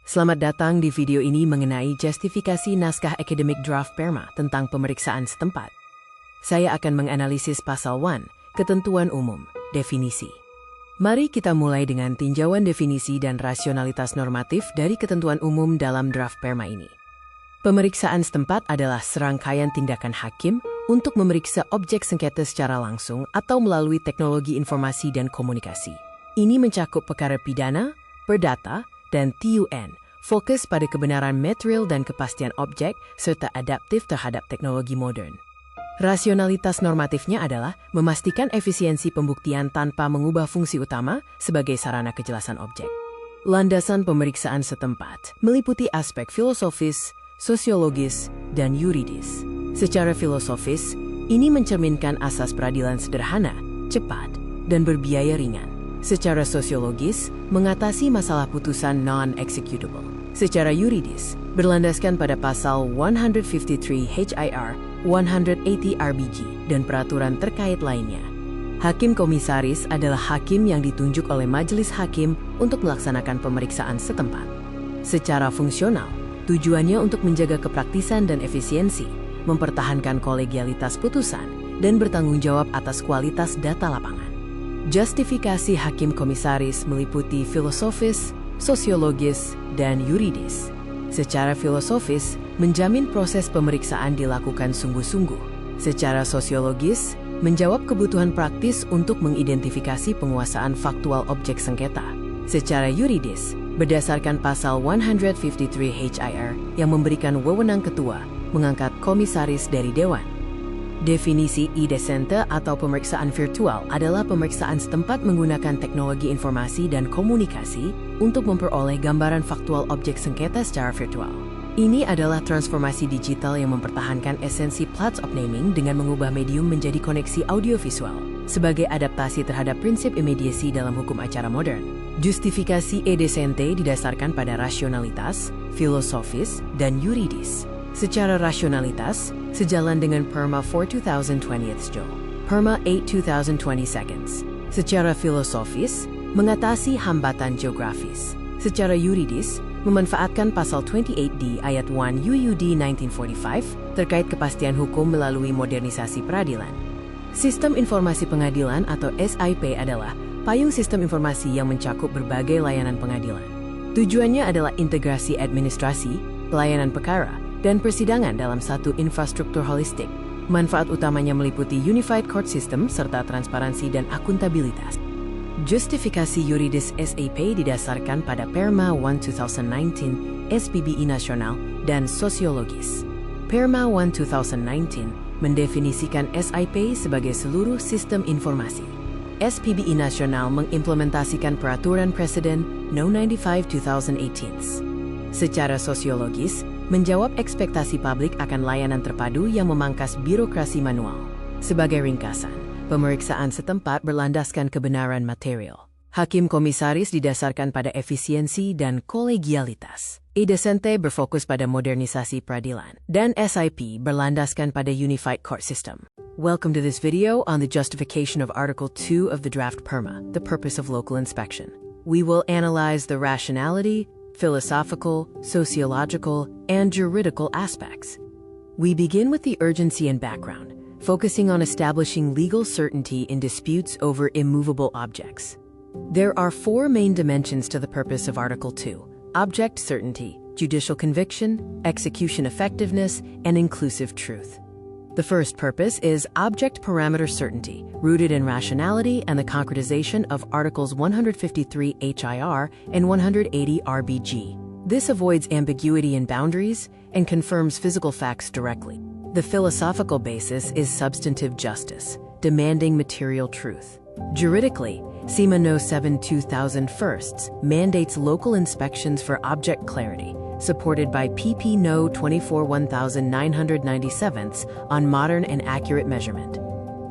Selamat datang di video ini mengenai justifikasi naskah akademik draft PERMA tentang pemeriksaan setempat. Saya akan menganalisis pasal 1, ketentuan umum, definisi. Mari kita mulai dengan tinjauan definisi dan rasionalitas normatif dari ketentuan umum dalam draft PERMA ini. Pemeriksaan setempat adalah serangkaian tindakan hakim untuk memeriksa objek sengketa secara langsung atau melalui teknologi informasi dan komunikasi. Ini mencakup perkara pidana, perdata, dan TUN, fokus pada kebenaran material dan kepastian objek, serta adaptif terhadap teknologi modern. Rasionalitas normatifnya adalah memastikan efisiensi pembuktian tanpa mengubah fungsi utama sebagai sarana kejelasan objek. Landasan pemeriksaan setempat meliputi aspek filosofis, sosiologis, dan yuridis. Secara filosofis, ini mencerminkan asas peradilan sederhana, cepat, dan berbiaya ringan. Secara sosiologis, mengatasi masalah putusan non-executable. Secara yuridis, berlandaskan pada pasal 153 HIR, 180 RBG, dan peraturan terkait lainnya. Hakim komisaris adalah hakim yang ditunjuk oleh majelis hakim untuk melaksanakan pemeriksaan setempat. Secara fungsional, tujuannya untuk menjaga kepraktisan dan efisiensi, mempertahankan kolegialitas putusan, dan bertanggung jawab atas kualitas data lapangan. Justifikasi hakim komisaris meliputi filosofis, sosiologis, dan yuridis. Secara filosofis, menjamin proses pemeriksaan dilakukan sungguh-sungguh. Secara sosiologis, menjawab kebutuhan praktis untuk mengidentifikasi penguasaan faktual objek sengketa. Secara yuridis, berdasarkan pasal 153 HIR yang memberikan wewenang ketua mengangkat komisaris dari dewan. Definisi descente atau pemeriksaan virtual adalah pemeriksaan setempat menggunakan teknologi informasi dan komunikasi untuk memperoleh gambaran faktual objek sengketa secara virtual. Ini adalah transformasi digital yang mempertahankan esensi plots of naming dengan mengubah medium menjadi koneksi audiovisual sebagai adaptasi terhadap prinsip imediasi dalam hukum acara modern. Justifikasi descente didasarkan pada rasionalitas, filosofis, dan yuridis. Secara rasionalitas, sejalan dengan PERMA 4 2020 PERMA 8 2020 seconds. Secara filosofis, mengatasi hambatan geografis. Secara yuridis, memanfaatkan pasal 28D ayat 1 UUD 1945 terkait kepastian hukum melalui modernisasi peradilan. Sistem informasi pengadilan atau SIP adalah payung sistem informasi yang mencakup berbagai layanan pengadilan. Tujuannya adalah integrasi administrasi, pelayanan perkara, dan persidangan dalam satu infrastruktur holistik. Manfaat utamanya meliputi Unified Court System serta transparansi dan akuntabilitas. Justifikasi yuridis SAP didasarkan pada PERMA 1 2019, SPBI nasional, dan sosiologis. PERMA 1 2019 mendefinisikan SIP sebagai seluruh sistem informasi. SPBI nasional mengimplementasikan peraturan Presiden No. 95 2018. Secara sosiologis, menjawab ekspektasi publik akan layanan terpadu yang memangkas birokrasi manual. Sebagai ringkasan, pemeriksaan setempat berlandaskan kebenaran material. Hakim komisaris didasarkan pada efisiensi dan kolegialitas. Descente berfokus pada modernisasi peradilan. Dan SIP berlandaskan pada Unified Court System. Welcome to this video on the justification of Article 2 of the draft PERMA, the purpose of local inspection. We will analyze the rationality, philosophical, sociological, and juridical aspects. We begin with the urgency and background, focusing on establishing legal certainty in disputes over immovable objects. There are four main dimensions to the purpose of Article 2: object certainty, judicial conviction, execution effectiveness, and inclusive truth. The first purpose is object parameter certainty, rooted in rationality and the concretization of Articles 153 HIR and 180 RBG. This avoids ambiguity in boundaries and confirms physical facts directly. The philosophical basis is substantive justice, demanding material truth. Juridically, SEMA No. 7 2001 mandates local inspections for object clarity, supported by PP No. 24 1997 on modern and accurate measurement.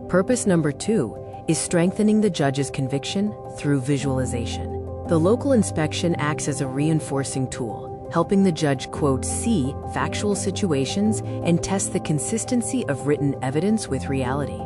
Purpose number 2 is strengthening the judge's conviction through visualization. The local inspection acts as a reinforcing tool, helping the judge, quote, see factual situations and test the consistency of written evidence with reality.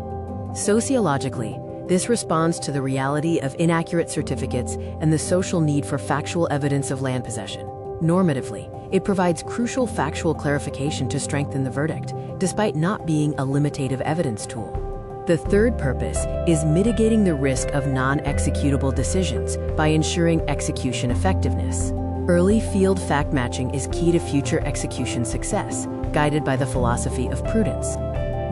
Sociologically, this responds to the reality of inaccurate certificates and the social need for factual evidence of land possession. Normatively, it provides crucial factual clarification to strengthen the verdict, despite not being a limitative evidence tool. The third purpose is mitigating the risk of non-executable decisions by ensuring execution effectiveness. Early field fact matching is key to future execution success, guided by the philosophy of prudence.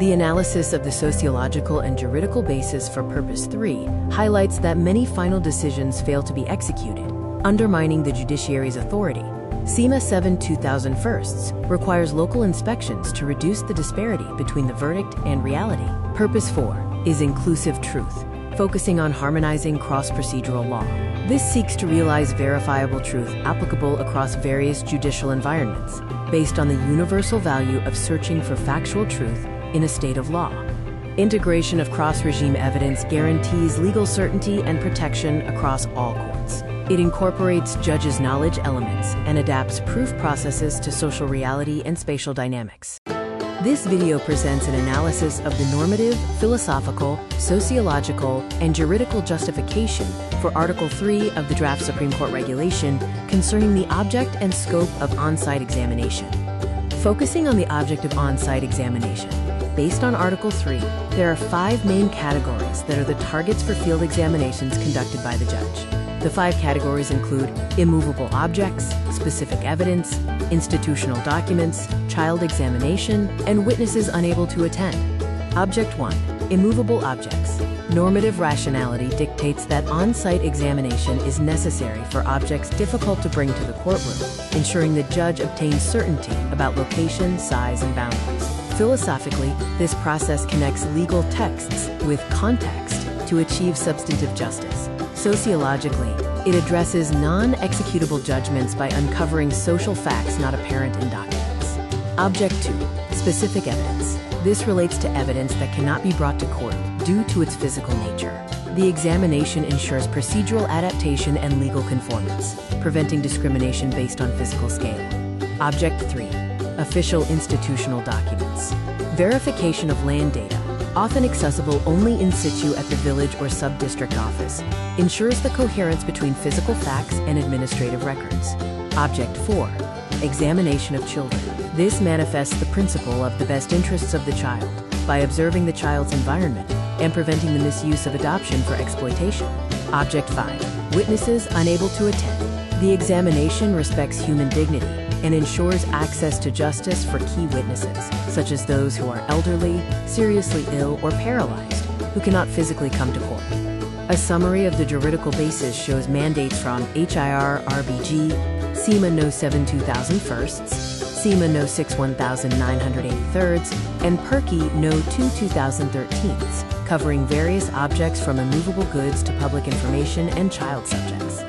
The analysis of the sociological and juridical basis for Purpose 3 highlights that many final decisions fail to be executed, undermining the judiciary's authority. SEMA 7/2001 requires local inspections to reduce the disparity between the verdict and reality. Purpose 4 is inclusive truth, focusing on harmonizing cross-procedural law. This seeks to realize verifiable truth applicable across various judicial environments, based on the universal value of searching for factual truth in a state of law. Integration of cross-regime evidence guarantees legal certainty and protection across all courts. It incorporates judges' knowledge elements and adapts proof processes to social reality and spatial dynamics. This video presents an analysis of the normative, philosophical, sociological, and juridical justification for Article 3 of the Draft Supreme Court Regulation concerning the object and scope of on-site examination. Focusing on the object of on-site examination, based on Article 3, there are 5 main categories that are the targets for field examinations conducted by the judge. The 5 categories include immovable objects, specific evidence, institutional documents, child examination, and witnesses unable to attend. Object 1. Immovable objects. Normative rationality dictates that on-site examination is necessary for objects difficult to bring to the courtroom, ensuring the judge obtains certainty about location, size, and boundaries. Philosophically, this process connects legal texts with context to achieve substantive justice. Sociologically, it addresses non-executable judgments by uncovering social facts not apparent in documents. Object 2. Specific evidence. This relates to evidence that cannot be brought to court due to its physical nature. The examination ensures procedural adaptation and legal conformance, preventing discrimination based on physical scale. Object 3. Official institutional documents. Verification of land data, often accessible only in situ at the village or sub-district office, ensures the coherence between physical facts and administrative records. Object 4. Examination of children. This manifests the principle of the best interests of the child by observing the child's environment and preventing the misuse of adoption for exploitation. Object 5. Witnesses unable to attend. The examination respects human dignity and ensures access to justice for key witnesses, such as those who are elderly, seriously ill, or paralyzed, who cannot physically come to court. A summary of the juridical basis shows mandates from HIR RBG, SEMA No. 7/2001, SEMA No. 6/1983, and PERKI No. 2/2013, covering various objects from immovable goods to public information and child subjects.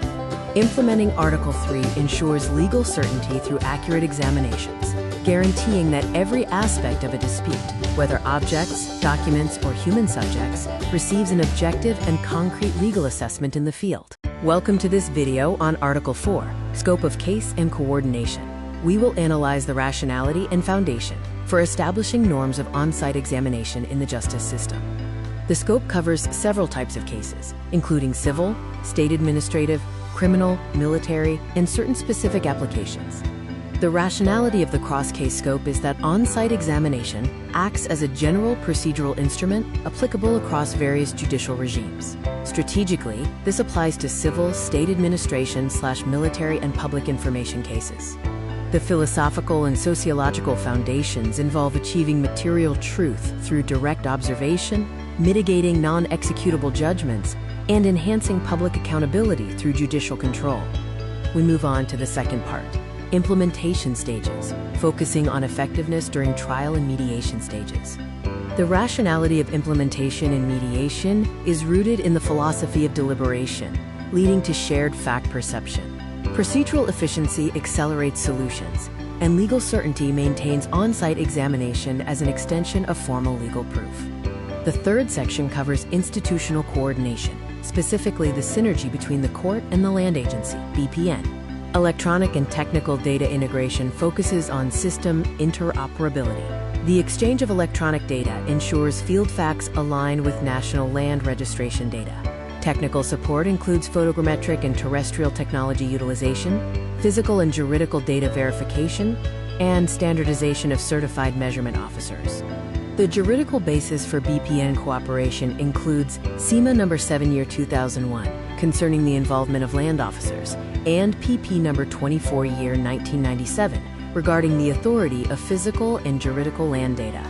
Implementing Article 3 ensures legal certainty through accurate examinations, guaranteeing that every aspect of a dispute, whether objects, documents, or human subjects, receives an objective and concrete legal assessment in the field. Welcome to this video on Article 4, Scope of Case and Coordination. We will analyze the rationality and foundation for establishing norms of on-site examination in the justice system. The scope covers several types of cases, including civil, state administrative, criminal, military, and certain specific applications. The rationality of the cross-case scope is that on-site examination acts as a general procedural instrument applicable across various judicial regimes. Strategically, this applies to civil, state administration/military, and public information cases. The philosophical and sociological foundations involve achieving material truth through direct observation, mitigating non-executable judgments, and enhancing public accountability through judicial control. We move on to the second part, implementation stages, focusing on effectiveness during trial and mediation stages. The rationality of implementation in mediation is rooted in the philosophy of deliberation, leading to shared fact perception. Procedural efficiency accelerates solutions, and legal certainty maintains on-site examination as an extension of formal legal proof. The third section covers institutional coordination, specifically the synergy between the court and the land agency, BPN. Electronic and technical data integration focuses on system interoperability. The exchange of electronic data ensures field facts align with national land registration data. Technical support includes photogrammetric and terrestrial technology utilization, physical and juridical data verification, and standardization of certified measurement officers. The juridical basis for BPN cooperation includes SEMA No. 7/2001, concerning the involvement of land officers, and PP No. 24/1997, regarding the authority of physical and juridical land data.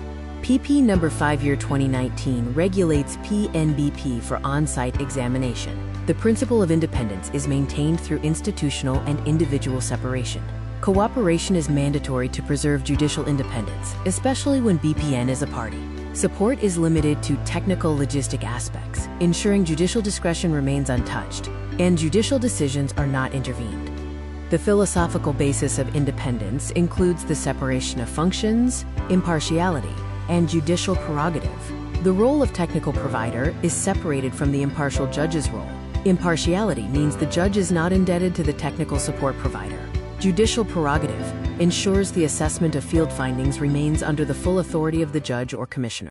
PP No. 5/2019 regulates PNBP for on-site examination. The principle of independence is maintained through institutional and individual separation. Cooperation is mandatory to preserve judicial independence, especially when BPN is a party. Support is limited to technical logistic aspects, ensuring judicial discretion remains untouched, and judicial decisions are not intervened. The philosophical basis of independence includes the separation of functions, impartiality, and judicial prerogative. The role of technical provider is separated from the impartial judge's role. Impartiality means the judge is not indebted to the technical support provider. Judicial prerogative ensures the assessment of field findings remains under the full authority of the judge or commissioner.